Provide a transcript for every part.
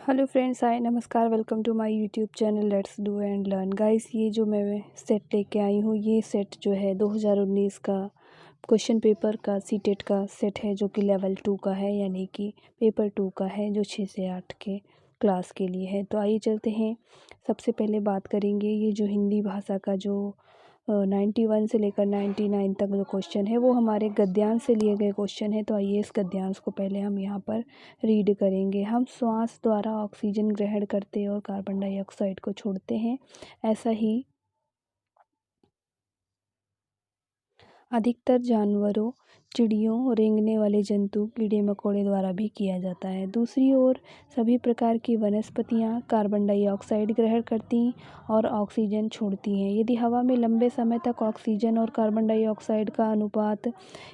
Hello friends, hi, नमस्कार, welcome to my YouTube channel let's do and learn. Guys, ये जो मैं set लेके आई हूँ, ये सेट जो है 2019 का क्वेश्चन पेपर का सीटेट का सेट है, जो कि लेवल 2 का है, यानी कि पेपर 2 का है, जो 6 से 8 के क्लास के लिए है। तो आइए चलते हैं। सबसे पहले बात करेंगे ये जो हिंदी भाषा का जो 91 से लेकर 99 तक जो क्वेश्चन है, वो हमारे गद्यांश से लिए गए क्वेश्चन है। तो आइए इस गद्यांश को पहले हम यहाँ पर रीड करेंगे। हम श्वास द्वारा ऑक्सीजन ग्रहण करते और कार्बन डाइऑक्साइड को छोड़ते हैं। ऐसा ही अधिकतर जानवरों, चिड़ियों, रेंगने वाले जंतु, कीड़े मकोड़े द्वारा भी किया जाता है। दूसरी ओर सभी प्रकार की वनस्पतियां कार्बन डाइऑक्साइड ग्रहण करती और ऑक्सीजन छोड़ती हैं। यदि हवा में लंबे समय तक ऑक्सीजन और कार्बन डाइऑक्साइड का अनुपात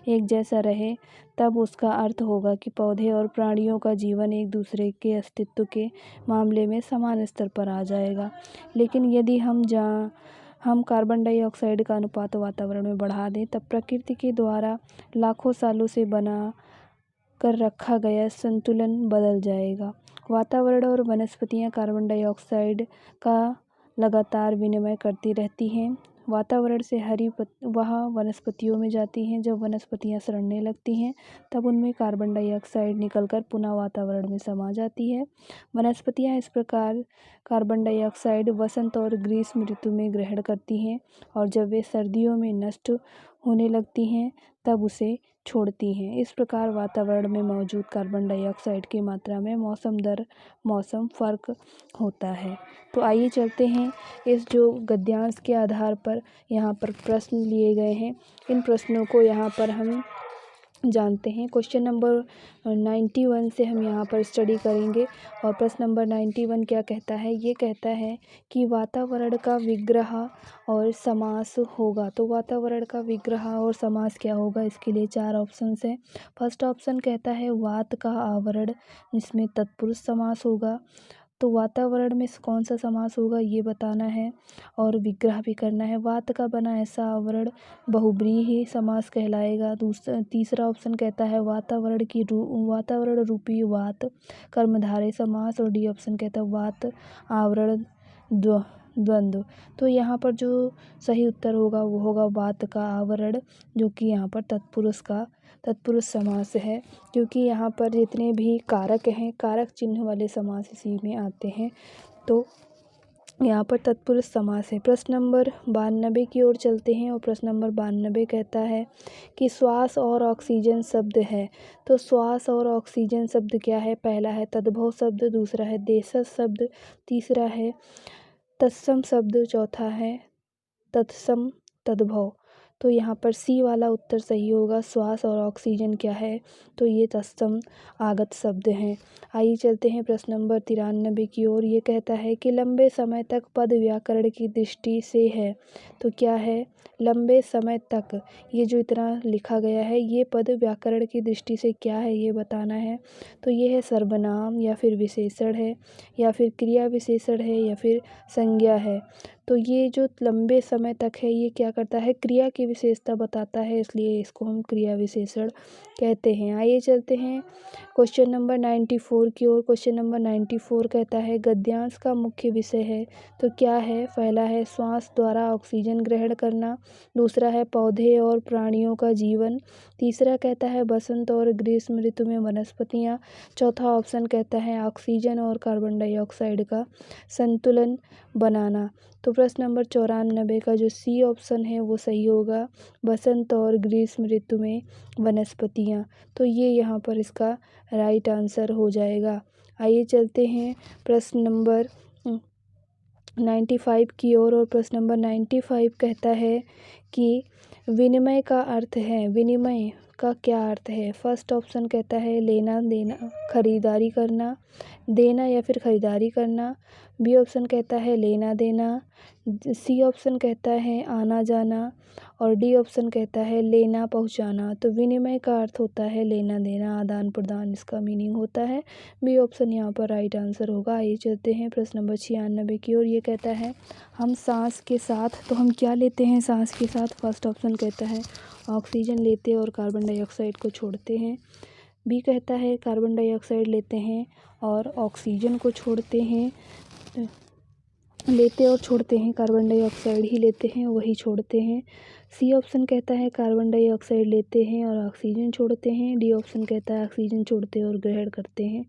एक जैसा रहे, तब उसका अर्थ होगा कि पौधे और प्राणियों का जीवन एक दूसरे के अस्तित्व के मामले में समान स्तर पर आ जाएगा। लेकिन यदि हम कार्बन डाइऑक्साइड का अनुपात वातावरण में बढ़ा दें, तब प्रकृति के द्वारा लाखों सालों से बना कर रखा गया संतुलन बदल जाएगा। वातावरण और वनस्पतियां कार्बन डाइऑक्साइड का लगातार विनिमय करती रहती हैं। वातावरण से वह वनस्पतियों में जाती हैं। जब वनस्पतियां सड़ने लगती हैं, तब उनमें कार्बन डाइऑक्साइड निकलकर पुनः वातावरण में समा जाती है। वनस्पतियां इस प्रकार कार्बन डाइऑक्साइड वसंत और ग्रीष्म ऋतु में ग्रहण करती हैं, और जब वे सर्दियों में नष्ट होने लगती हैं, तब उसे छोड़ती हैं। इस प्रकार वातावरण में मौजूद कार्बन डाइऑक्साइड की मात्रा में मौसम दर मौसम फ़र्क होता है। तो आइए चलते हैं। इस जो गद्यांश के आधार पर यहाँ पर प्रश्न लिए गए हैं, इन प्रश्नों को यहाँ पर हम जानते हैं। क्वेश्चन नंबर 91 से हम यहाँ पर स्टडी करेंगे। और प्रश्न नंबर 91 क्या कहता है? ये कहता है कि वातावरण का विग्रह और समास होगा। तो वातावरण का विग्रह और समास क्या होगा? इसके लिए 4 ऑप्शंस हैं। फर्स्ट ऑप्शन कहता है वात का आवरण, जिसमें तत्पुरुष समास होगा। तो वातावरण में कौन सा समास होगा, ये बताना है और विग्रह भी करना है। वात का बना ऐसा आवरण बहुब्रीहि समास कहलाएगा। तीसरा ऑप्शन कहता है वातावरण रूपी वात कर्मधारय समास। और डी ऑप्शन कहता है वात आवरण द्वंद्व। तो यहाँ पर जो सही उत्तर होगा वो होगा वात का आवरण, जो कि यहाँ पर तत्पुरुष समास है, क्योंकि यहाँ पर जितने भी कारक हैं, कारक चिन्ह वाले समास इसी में आते हैं। तो यहाँ पर तत्पुरुष समास है। प्रश्न नंबर 92 की ओर चलते हैं। और प्रश्न नंबर 92 कहता है कि श्वास और ऑक्सीजन शब्द है। तो श्वास और ऑक्सीजन शब्द क्या है? पहला है तद्भव शब्द, दूसरा है देशज शब्द, तीसरा है तत्सम शब्द, चौथा है तत्सम तद्भव। तो यहाँ पर सी वाला उत्तर सही होगा। श्वास और ऑक्सीजन क्या है? तो ये तत्सम आगत शब्द हैं। आइए चलते हैं प्रश्न नंबर 93 की ओर। ये कहता है कि लंबे समय तक पद व्याकरण की दृष्टि से है। तो क्या है? लंबे समय तक, ये जो इतना लिखा गया है, ये पद व्याकरण की दृष्टि से क्या है, ये बताना है। तो ये है सर्वनाम, या फिर विशेषण है, या फिर क्रिया विशेषण है, या फिर संज्ञा है। तो ये जो लंबे समय तक है, ये क्या करता है? क्रिया की विशेषता बताता है, इसलिए इसको हम क्रिया विशेषण कहते हैं। आइए चलते हैं क्वेश्चन नंबर 94 की ओर। क्वेश्चन नंबर 94 कहता है गद्यांश का मुख्य विषय है। तो क्या है? पहला है श्वास द्वारा ऑक्सीजन ग्रहण करना, दूसरा है पौधे और प्राणियों का जीवन, तीसरा कहता है बसंत और ग्रीष्म ऋतु में वनस्पतियाँ, चौथा ऑप्शन कहता है ऑक्सीजन और कार्बन डाइऑक्साइड का संतुलन बनाना। तो प्रश्न नंबर 94 का जो सी ऑप्शन है वो सही होगा, बसंत और ग्रीष्म ऋतु में वनस्पतियाँ। तो ये यहाँ पर इसका राइट आंसर हो जाएगा। आइए चलते हैं प्रश्न नंबर 95 की ओर। और प्रश्न नंबर 95 कहता है कि विनिमय का अर्थ है। विनिमय का क्या अर्थ है? फर्स्ट ऑप्शन कहता है लेना देना, खरीदारी करना, देना या फिर खरीदारी करना। बी ऑप्शन कहता है लेना देना, सी ऑप्शन कहता है आना जाना, और डी ऑप्शन कहता है लेना पहुंचाना। तो विनिमय का अर्थ होता है लेना देना, आदान प्रदान, इसका मीनिंग होता है। बी ऑप्शन यहाँ पर राइट आंसर होगा। आइए चलते हैं प्रश्न नंबर 96 की ओर। ये कहता है हम सांस के साथ, तो हम क्या लेते हैं सांस के साथ? फर्स्ट ऑप्शन कहता है ऑक्सीजन लेते और कार्बन डाइऑक्साइड को छोड़ते हैं। बी कहता है कार्बन डाइऑक्साइड लेते हैं और ऑक्सीजन को छोड़ते हैं, लेते और छोड़ते हैं, कार्बन डाइऑक्साइड ही लेते हैं वही छोड़ते हैं। सी ऑप्शन कहता है कार्बन डाइऑक्साइड लेते हैं और ऑक्सीजन छोड़ते हैं। डी ऑप्शन कहता है ऑक्सीजन छोड़ते हैं और ग्रहण करते हैं।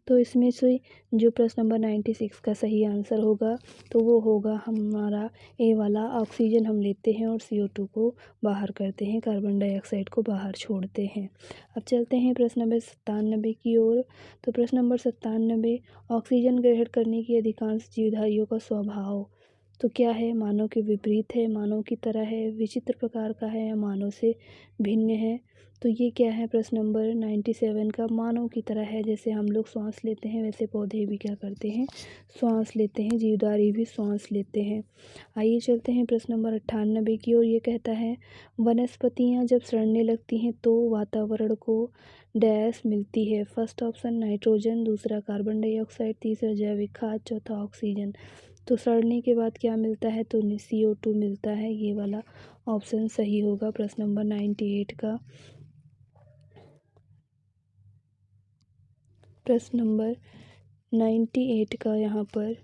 तो इसमें से जो प्रश्न नंबर 96 का सही आंसर होगा तो वो होगा हमारा ए वाला, ऑक्सीजन हम लेते हैं और CO2 को बाहर करते हैं, कार्बन डाइऑक्साइड को बाहर छोड़ते हैं। अब चलते हैं प्रश्न नंबर 97 की ओर। तो प्रश्न नंबर 97, ऑक्सीजन ग्रहण करने की अधिकांश जीवधारियों का स्वभाव तो क्या है? मानव के विपरीत है, मानव की तरह है, विचित्र प्रकार का है या मानव से भिन्न है? तो ये क्या है? प्रश्न नंबर 97 का मानव की तरह है। जैसे हम लोग श्वास लेते हैं वैसे पौधे भी क्या करते हैं? श्वास लेते हैं, जीवधारी भी श्वास लेते हैं। आइए चलते हैं प्रश्न नंबर 98 की ओर। ये कहता है वनस्पतियाँ जब सड़ने लगती हैं तो वातावरण को डैश मिलती है। फर्स्ट ऑप्शन नाइट्रोजन, दूसरा कार्बन डाइऑक्साइड, तीसरा जैविक खाद, चौथा ऑक्सीजन। तो सड़ने के बाद क्या मिलता है? तो CO2 मिलता है। ये वाला ऑप्शन सही होगा प्रश्न नंबर 98 का। प्रश्न नंबर 98 का यहाँ पर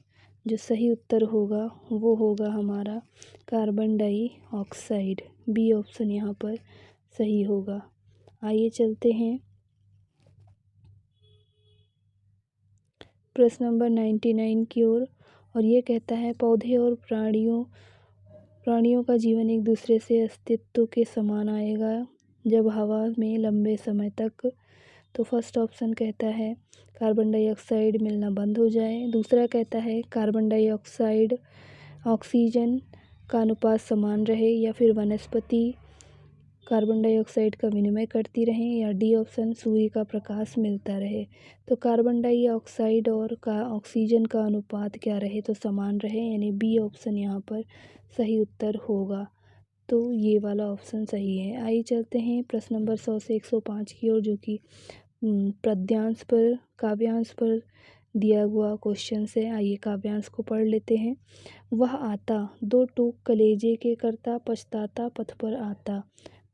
जो सही उत्तर होगा वो होगा हमारा कार्बन डाइऑक्साइड। बी ऑप्शन यहाँ पर सही होगा। आइए चलते हैं प्रश्न नंबर 99 की ओर। और ये कहता है पौधे और प्राणियों का जीवन एक दूसरे से अस्तित्व के समान आएगा जब हवा में लंबे समय तक। तो फर्स्ट ऑप्शन कहता है कार्बन डाइऑक्साइड मिलना बंद हो जाए, दूसरा कहता है कार्बन डाइऑक्साइड ऑक्सीजन का अनुपात समान रहे, या फिर वनस्पति कार्बन डाइऑक्साइड का विनिमय करती रहें, या डी ऑप्शन सूर्य का प्रकाश मिलता रहे। तो कार्बन डाइऑक्साइड और ऑक्सीजन का अनुपात क्या रहे? तो समान रहे, यानी बी ऑप्शन यहाँ पर सही उत्तर होगा। तो ये वाला ऑप्शन सही है। आइए चलते हैं प्रश्न नंबर 100 से 105 की ओर, जो कि पद्यांश पर काव्यांश पर दिया हुआ क्वेश्चन से। आइए काव्यांश को पढ़ लेते हैं। वह आता दो टूक कलेजे के करता, पछताता पथ पर आता,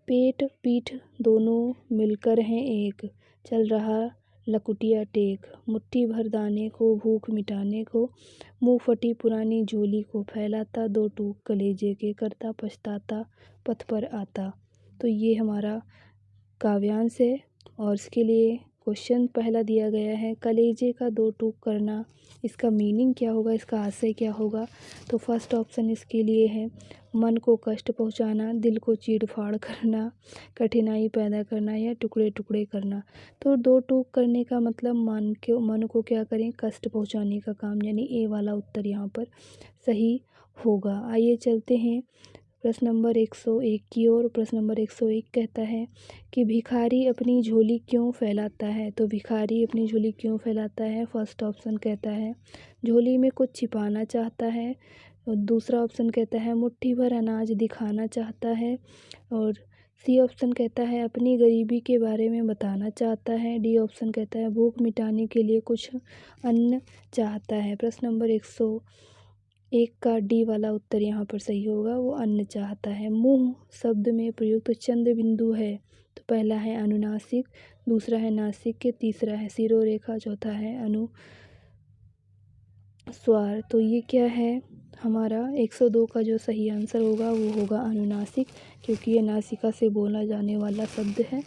पेट पीठ दोनों मिलकर हैं एक, चल रहा लकुटिया टेक, मुट्ठी भर दाने को भूख मिटाने को, मुँह फटी पुरानी झोली को फैलाता, दो टूक कलेजे के करता, पछताता पथ पर आता। तो ये हमारा काव्यांश है और इसके लिए क्वेश्चन पहला दिया गया है कलेजे का दो टूक करना, इसका मीनिंग क्या होगा, इसका आशय क्या होगा? तो फर्स्ट ऑप्शन इसके लिए है मन को कष्ट पहुंचाना, दिल को चीड़ फाड़ करना, कठिनाई पैदा करना या टुकड़े टुकड़े करना। तो दो टूक करने का मतलब मन को क्या करें? कष्ट पहुंचाने का काम, यानी ए वाला उत्तर यहाँ पर सही होगा। आइए चलते हैं प्रश्न नंबर 101 की ओर। प्रश्न नंबर 101 कहता है कि भिखारी अपनी झोली क्यों फैलाता है? तो भिखारी अपनी झोली क्यों फैलाता है? फर्स्ट ऑप्शन कहता है झोली में कुछ छिपाना चाहता है, और दूसरा ऑप्शन कहता है मुट्ठी भर अनाज दिखाना चाहता है, और सी ऑप्शन कहता है अपनी गरीबी के बारे में बताना चाहता है, डी ऑप्शन कहता है भूख मिटाने के लिए कुछ अन्न चाहता है। प्रश्न नंबर 101 का डी वाला उत्तर यहाँ पर सही होगा, वो अन्न चाहता है। मुँह शब्द में प्रयुक्त चंद्र बिंदु है तो पहला है अनुनासिक, दूसरा है नासिक, तीसरा है शिरोरेखा, चौथा है अनुस्वार। तो ये क्या है? हमारा 102 का जो सही आंसर होगा वो होगा अनुनासिक, क्योंकि ये नासिका से बोला जाने वाला शब्द है।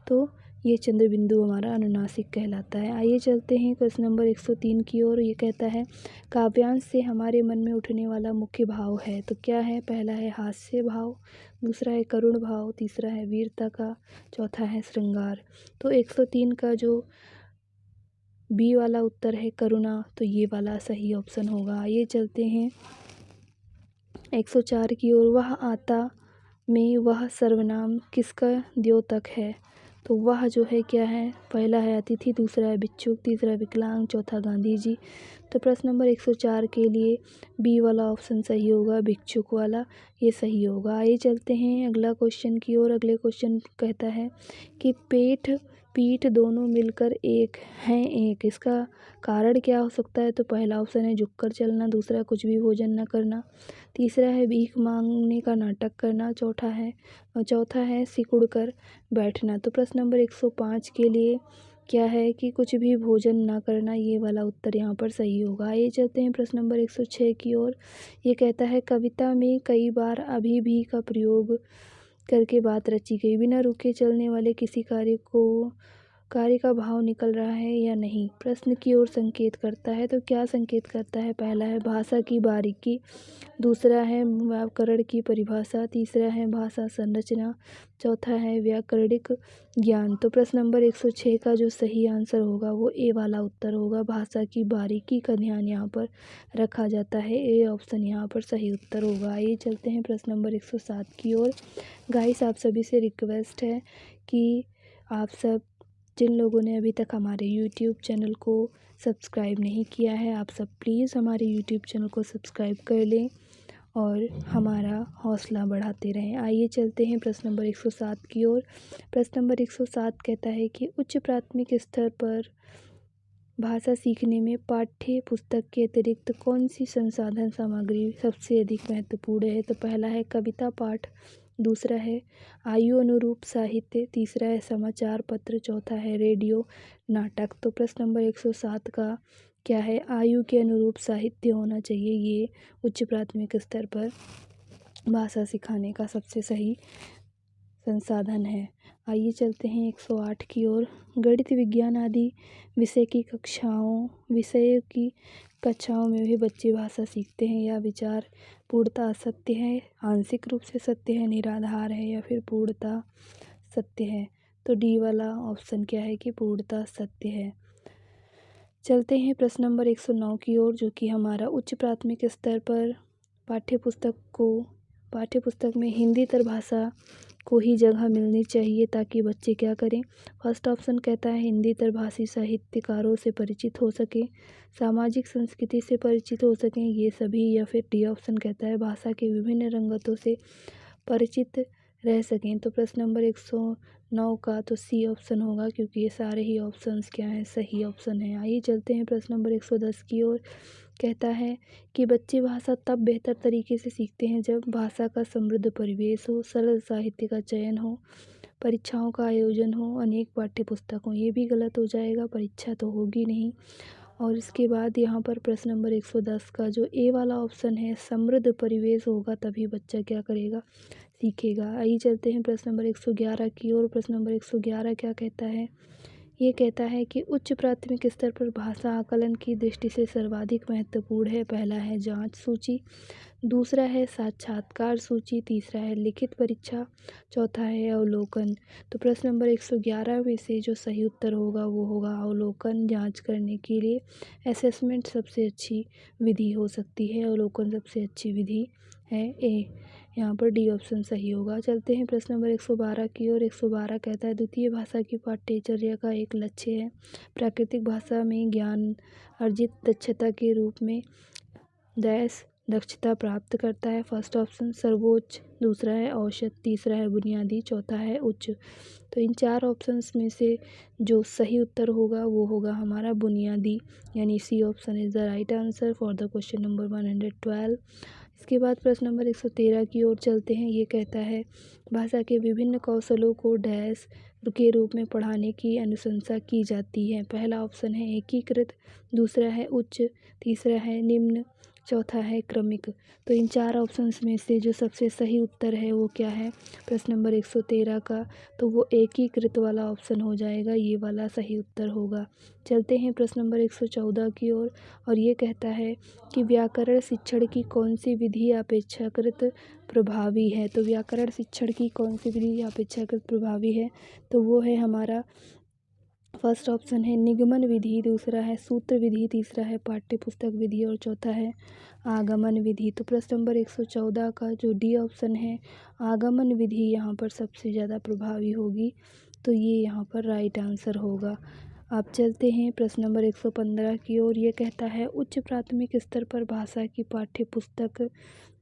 तो ये चंद्र बिंदु हमारा अनुनासिक कहलाता है। आइए चलते हैं प्रश्न नंबर 103 की ओर। ये कहता है काव्यांश से हमारे मन में उठने वाला मुख्य भाव है। तो क्या है? पहला है हास्य भाव, दूसरा है करुण भाव, तीसरा है वीरता का, चौथा है श्रृंगार। तो 103 का जो बी वाला उत्तर है करुणा, तो ये वाला सही ऑप्शन होगा। आइए चलते हैं 104 की ओर। वह आता में वह सर्वनाम किसका द्योतक है? तो वह जो है क्या है? पहला है अतिथि, दूसरा है भिक्षुक, तीसरा विकलांग, चौथा गांधी जी। तो प्रश्न नंबर 104 के लिए बी वाला ऑप्शन सही होगा, भिक्षुक वाला, ये सही होगा। आइए चलते हैं अगला क्वेश्चन की ओर। अगले क्वेश्चन कहता है कि पेट पीठ दोनों मिलकर एक हैं एक। इसका कारण क्या हो सकता है? तो पहला ऑप्शन है झुककर चलना, दूसरा कुछ भी भोजन न करना, तीसरा है भीख मांगने का नाटक करना, चौथा है सिकुड़कर बैठना। तो प्रश्न नंबर 105 के लिए क्या है कि कुछ भी भोजन ना करना, ये वाला उत्तर यहाँ पर सही होगा। आइए चलते हैं प्रश्न नंबर 106 की ओर। ये कहता है कविता में कई बार अभी भी का प्रयोग करके बात रची गई। बिना रुके चलने वाले किसी कार्य का भाव निकल रहा है या नहीं, प्रश्न की ओर संकेत करता है। तो क्या संकेत करता है? पहला है भाषा की बारीकी, दूसरा है व्याकरण की परिभाषा, तीसरा है भाषा संरचना, चौथा है व्याकरणिक ज्ञान। तो प्रश्न नंबर 106 का जो सही आंसर होगा वो ए वाला उत्तर होगा। भाषा की बारीकी का ध्यान यहाँ पर रखा जाता है। ए ऑप्शन यहाँ पर सही उत्तर होगा। आइए चलते हैं प्रश्न नंबर 107 की ओर। गाइस, आप सभी से रिक्वेस्ट है कि आप सब जिन लोगों ने अभी तक हमारे यूट्यूब चैनल को सब्सक्राइब नहीं किया है, आप सब प्लीज़ हमारे यूट्यूब चैनल को सब्सक्राइब कर लें और हमारा हौसला बढ़ाते रहें। आइए चलते हैं प्रश्न नंबर 107 की ओर। प्रश्न नंबर 107 कहता है कि उच्च प्राथमिक स्तर पर भाषा सीखने में पाठ्य पुस्तक के अतिरिक्त कौन सी संसाधन सामग्री सबसे अधिक महत्वपूर्ण है? तो पहला है कविता पाठ, दूसरा है आयु अनुरूप साहित्य, तीसरा है समाचार पत्र, चौथा है रेडियो नाटक। तो प्रश्न नंबर 107 का क्या है? आयु के अनुरूप साहित्य होना चाहिए। ये उच्च प्राथमिक स्तर पर भाषा सिखाने का सबसे सही संसाधन है। आइए चलते हैं 108 की ओर। गणित विज्ञान आदि विषयों की कक्षाओं में भी बच्चे भाषा सीखते हैं। या विचार पूर्णतः असत्य है, आंशिक रूप से सत्य है, निराधार है या फिर पूर्णतः सत्य है? तो डी वाला ऑप्शन क्या है कि पूर्णतः सत्य है। चलते हैं प्रश्न नंबर 109 की ओर, जो कि हमारा उच्च प्राथमिक स्तर पर पाठ्यपुस्तक में हिंदीतर भाषा को ही जगह मिलनी चाहिए ताकि बच्चे क्या करें? फर्स्ट ऑप्शन कहता है हिंदीतर भाषी साहित्यकारों से परिचित हो सकें, सामाजिक संस्कृति से परिचित हो सकें, ये सभी, या फिर डी ऑप्शन कहता है भाषा के विभिन्न रंगतों से परिचित रह सकें। तो प्रश्न नंबर 109 का तो सी ऑप्शन होगा, क्योंकि ये सारे ही ऑप्शंस क्या हैं? सही ऑप्शन है। आइए चलते हैं प्रश्न नंबर 110 की ओर। कहता है कि बच्चे भाषा तब बेहतर तरीके से सीखते हैं जब भाषा का समृद्ध परिवेश हो, सरल साहित्य का चयन हो, परीक्षाओं का आयोजन हो, अनेक पाठ्य पुस्तक हो। ये भी गलत हो जाएगा, परीक्षा तो होगी नहीं। और इसके बाद यहाँ पर प्रश्न नंबर 110 का जो ए वाला ऑप्शन है, समृद्ध परिवेश होगा तभी बच्चा क्या करेगा? सीखेगा। आइए चलते हैं प्रश्न नंबर 111 की ओर। प्रश्न नंबर 111 क्या कहता है? ये कहता है कि उच्च प्राथमिक स्तर पर भाषा आकलन की दृष्टि से सर्वाधिक महत्वपूर्ण है। पहला है जांच सूची, दूसरा है साक्षात्कार सूची, तीसरा है लिखित परीक्षा, चौथा है अवलोकन। तो प्रश्न नंबर 111 में से जो सही उत्तर होगा वो होगा अवलोकन। जांच करने के लिए असेसमेंट सबसे अच्छी विधि हो सकती है, अवलोकन सबसे अच्छी विधि है। ए यहाँ पर डी ऑप्शन सही होगा। चलते हैं प्रश्न नंबर 112 की ओर। 112 कहता है द्वितीय भाषा की पाठ्यचर्या का एक लक्ष्य है प्राकृतिक भाषा में ज्ञान अर्जित दक्षता के रूप में दक्षता प्राप्त करता है। फर्स्ट ऑप्शन सर्वोच्च, दूसरा है औसत, तीसरा है बुनियादी, चौथा है उच्च। तो इन चार ऑप्शंस में से जो सही उत्तर होगा वो होगा हमारा बुनियादी, यानी C option is the right answer for the question number 112। इसके बाद प्रश्न नंबर 113 की ओर चलते हैं। ये कहता है भाषा के विभिन्न कौशलों को डैश के रूप में पढ़ाने की अनुशंसा की जाती है। पहला ऑप्शन है एकीकृत, दूसरा है उच्च, तीसरा है निम्न, चौथा है क्रमिक। तो इन चार ऑप्शंस में से जो सबसे सही उत्तर है वो क्या है प्रश्न नंबर 113 का? तो वो एकीकृत वाला ऑप्शन हो जाएगा, ये वाला सही उत्तर होगा। चलते हैं प्रश्न नंबर 114 की ओर, और ये कहता है कि व्याकरण शिक्षण की कौन सी विधि अपेक्षाकृत प्रभावी है? तो व्याकरण शिक्षण की कौन सी विधि अपेक्षाकृत प्रभावी है? तो वो है हमारा फर्स्ट ऑप्शन है निगमन विधि, दूसरा है सूत्र विधि, तीसरा है पाठ्य पुस्तक विधि और चौथा है आगमन विधि। तो प्रश्न नंबर 114 का जो डी ऑप्शन है आगमन विधि यहाँ पर सबसे ज़्यादा प्रभावी होगी, तो ये यहाँ पर राइट आंसर होगा। आप चलते हैं प्रश्न नंबर 115 की ओर। ये कहता है उच्च प्राथमिक स्तर पर भाषा की पाठ्य पुस्तक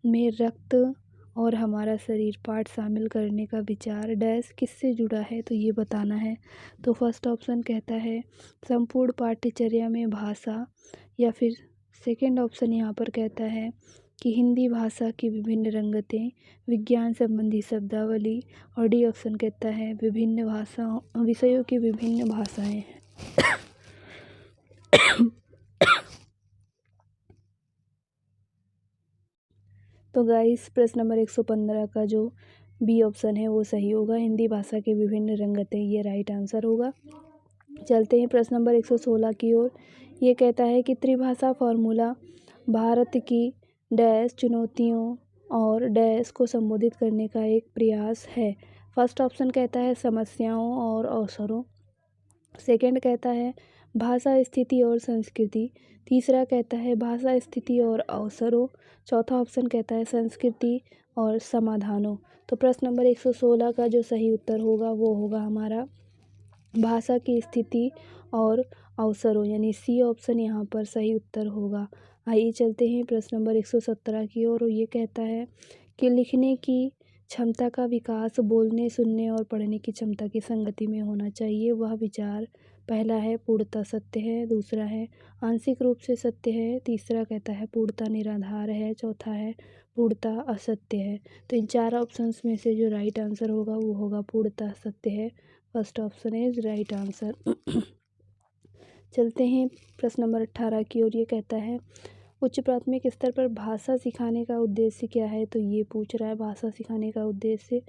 में रक्त और हमारा शरीर पाठ शामिल करने का विचार डैश किससे जुड़ा है, तो ये बताना है। तो फर्स्ट ऑप्शन कहता है संपूर्ण पाठ्यचर्या में भाषा, या फिर सेकंड ऑप्शन यहाँ पर कहता है कि हिंदी भाषा की विभिन्न रंगतें, विज्ञान संबंधी शब्दावली, और डी ऑप्शन कहता है विभिन्न भाषाओं विषयों की विभिन्न भाषाएं। तो गाइस प्रश्न नंबर 115 का जो बी ऑप्शन है वो सही होगा, हिंदी भाषा के विभिन्न रंगतें, ये राइट आंसर होगा। चलते हैं प्रश्न नंबर 116 की ओर। ये कहता है कि त्रिभाषा फॉर्मूला भारत की डैश चुनौतियों और डैश को संबोधित करने का एक प्रयास है। फर्स्ट ऑप्शन कहता है समस्याओं और अवसरों, सेकंड कहता है भाषा स्थिति और संस्कृति, तीसरा कहता है भाषा स्थिति और अवसरों, चौथा ऑप्शन कहता है संस्कृति और समाधानों। तो प्रश्न नंबर 116 का जो सही उत्तर होगा वो होगा हमारा भाषा की स्थिति और अवसरों, यानी सी ऑप्शन यहाँ पर सही उत्तर होगा। आइए चलते हैं प्रश्न नंबर 117 की ओर। ये कहता है कि लिखने की क्षमता का विकास बोलने, सुनने और पढ़ने की क्षमता की संगति में होना चाहिए। वह विचार पहला है पूर्णतः सत्य है, दूसरा है आंशिक रूप से सत्य है, तीसरा कहता है पूर्णतः निराधार है, चौथा है पूर्णतः असत्य है। तो इन चार ऑप्शंस में से जो राइट आंसर होगा वो होगा पूर्णतः सत्य है। First option is right answer. चलते हैं प्रश्न नंबर 18 की ओर। ये कहता है उच्च प्राथमिक स्तर पर भाषा सिखाने का उद्देश्य क्या है, तो ये पूछ रहा है भाषा सिखाने का उद्देश्य।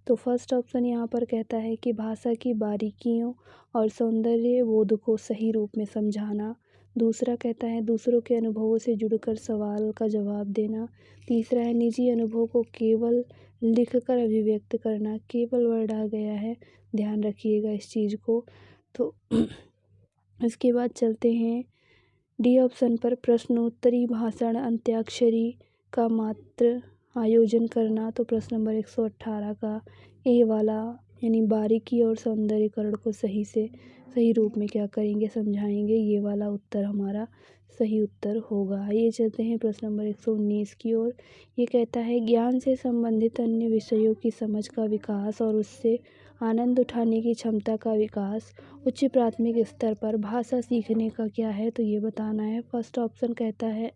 तो फर्स्ट ऑप्शन यहाँ पर कहता है कि भाषा की बारीकियों और सौंदर्य बोध को सही रूप में समझाना, दूसरा कहता है दूसरों के अनुभवों से जुड़कर सवाल का जवाब देना, तीसरा है निजी अनुभव को केवल लिखकर अभिव्यक्त करना, केवल वर्ड आ गया है, ध्यान रखिएगा इस चीज़ को। तो इसके बाद चलते हैं डी ऑप्शन पर प्रश्नोत्तरी भाषण अंत्याक्षरी का मात्र आयोजन करना। तो प्रश्न नंबर 118 का ए वाला यानी बारीकी और सौंदर्यकरण को सही रूप में क्या करेंगे, समझाएंगे, ये वाला उत्तर हमारा सही उत्तर होगा। ये चलते हैं प्रश्न नंबर 119 की ओर। ये कहता है ज्ञान से संबंधित अन्य विषयों की समझ का विकास और उससे आनंद उठाने की क्षमता का विकास उच्च प्राथमिक स्तर पर भाषा सीखने का क्या है, तो ये बताना है। फर्स्ट ऑप्शन कहता है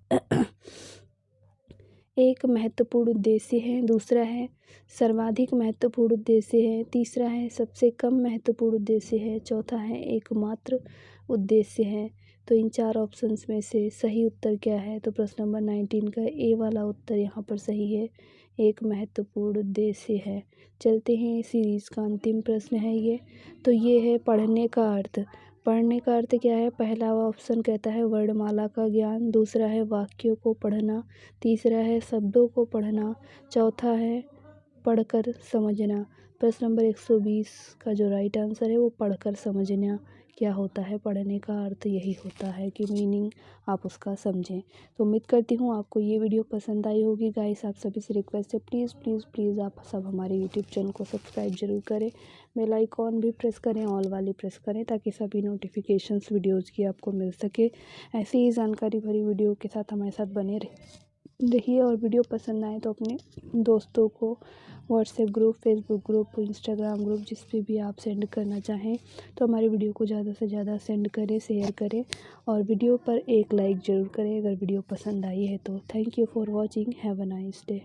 एक महत्वपूर्ण उद्देश्य है, दूसरा है सर्वाधिक महत्वपूर्ण उद्देश्य है, तीसरा है सबसे कम महत्वपूर्ण उद्देश्य है, चौथा है एकमात्र उद्देश्य है। तो इन चार ऑप्शंस में से सही उत्तर क्या है, तो प्रश्न नंबर 19 का ए वाला उत्तर यहाँ पर सही है, एक महत्वपूर्ण उद्देश्य है। चलते हैं सीरीज़ का अंतिम प्रश्न है ये। तो ये है पढ़ने का अर्थ। पढ़ने का अर्थ क्या है, पहला ऑप्शन कहता है वर्णमाला का ज्ञान, दूसरा है वाक्यों को पढ़ना, तीसरा है शब्दों को पढ़ना, चौथा है पढ़कर समझना। प्रश्न नंबर 120 का जो राइट आंसर है वो पढ़कर समझना क्या होता है, पढ़ने का अर्थ यही होता है कि मीनिंग आप उसका समझें। तो उम्मीद करती हूँ आपको ये वीडियो पसंद आई होगी। गाइस आप सभी से रिक्वेस्ट है प्लीज़ प्लीज़ प्लीज़ आप सब हमारे यूट्यूब चैनल को सब्सक्राइब जरूर करें, बेल आइकॉन भी प्रेस करें, ऑल वाली प्रेस करें, ताकि सभी नोटिफिकेशंस वीडियोज़ की आपको मिल सके। ऐसी ही जानकारी भरी वीडियो के साथ हमारे साथ बने रहिए, और वीडियो पसंद आए तो अपने दोस्तों को WhatsApp group, Facebook group, Instagram group जिस पे भी आप सेंड करना चाहें तो हमारे वीडियो को ज़्यादा से ज़्यादा सेंड करें, शेयर करें, और वीडियो पर एक लाइक ज़रूर करें अगर वीडियो पसंद आई है तो। Thank you for watching, have a nice day.